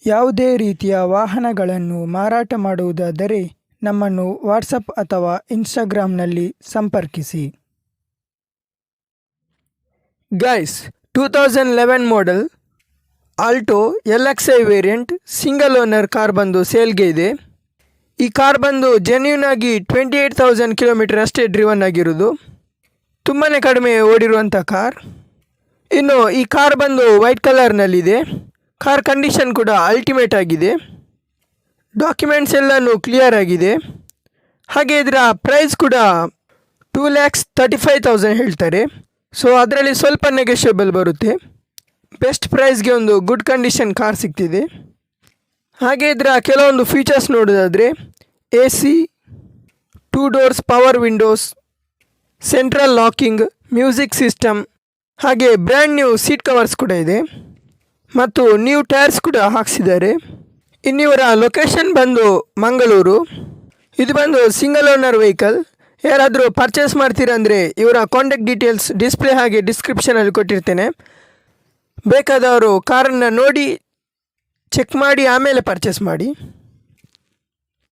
ಯಾವುದೇ ರೀತಿಯ ವಾಹನಗಳನ್ನು ಮಾರಾಟ ಮಾಡುವುದಾದರೆ ನಮ್ಮನ್ನು ವಾಟ್ಸಪ್ ಅಥವಾ ಇನ್ಸ್ಟಾಗ್ರಾಮ್ನಲ್ಲಿ ಸಂಪರ್ಕಿಸಿ. Guys, 2011 model Alto LXi variant single owner car ಬಂದು ಸೇಲ್ಗೆ ಇದೆ. ಈ ಕಾರ್ ಬಂದು ಜೆನ್ಯೂನ್ ಆಗಿ 28,000 ಕಿಲೋಮೀಟರ್ ಅಷ್ಟೇ ಡ್ರಿವನ್ ಆಗಿರೋದು. ತುಂಬಾ ಕಡಿಮೆ ಓಡಿರುವಂಥ ಕಾರ್. ಇನ್ನು ಈ ಕಾರ್ ಬಂದು ವೈಟ್ ಕಲರ್ನಲ್ಲಿದೆ. ಕಾರ್ ಕಂಡೀಷನ್ ಕೂಡ ಅಲ್ಟಿಮೇಟ್ ಆಗಿದೆ. ಡಾಕ್ಯುಮೆಂಟ್ಸ್ ಎಲ್ಲನೂ ಕ್ಲಿಯರ್ ಆಗಿದೆ. ಹಾಗೆ ಇದರ ಪ್ರೈಸ್ ಕೂಡ 2,35,000 ಹೇಳ್ತಾರೆ. ಸೊ ಅದರಲ್ಲಿ ಸ್ವಲ್ಪ ನೆಗೋಷಿಯಬಲ್ ಬರುತ್ತೆ. ಬೆಸ್ಟ್ ಪ್ರೈಸ್ಗೆ ಒಂದು ಗುಡ್ ಕಂಡೀಷನ್ ಕಾರ್ ಸಿಗ್ತಿದೆ. ಹಾಗೆ ಇದರ ಕೆಲವೊಂದು ಫೀಚರ್ಸ್ ನೋಡೋದಾದರೆ AC, 2 doors power Windows, central locking, music system, ಹಾಗೆ ಬ್ರ್ಯಾಂಡ್ ನ್ಯೂ ಸೀಟ್ ಕವರ್ಸ್ ಕೂಡ ಇದೆ ಮತ್ತು ನ್ಯೂ ಟೈರ್ಸ್ ಕೂಡ ಹಾಕ್ಸಿದ್ದಾರೆ. ಇನ್ನಿವರ ಲೊಕೇಶನ್ ಬಂದು ಮಂಗಳೂರು. ಇದು ಬಂದು ಸಿಂಗಲ್ ಓನರ್ ವೆಹಿಕಲ್. ಯಾರಾದರೂ ಪರ್ಚೇಸ್ ಮಾಡ್ತೀರಂದರೆ ಇವರ ಕಾಂಟ್ಯಾಕ್ಟ್ ಡೀಟೇಲ್ಸ್ ಡಿಸ್ಪ್ಲೇ ಹಾಗೆ ಡಿಸ್ಕ್ರಿಪ್ಷನಲ್ಲಿ ಕೊಟ್ಟಿರ್ತೇನೆ. ಬೇಕಾದವರು ಕಾರನ್ನು ನೋಡಿ ಚೆಕ್ ಮಾಡಿ ಆಮೇಲೆ ಪರ್ಚೇಸ್ ಮಾಡಿ.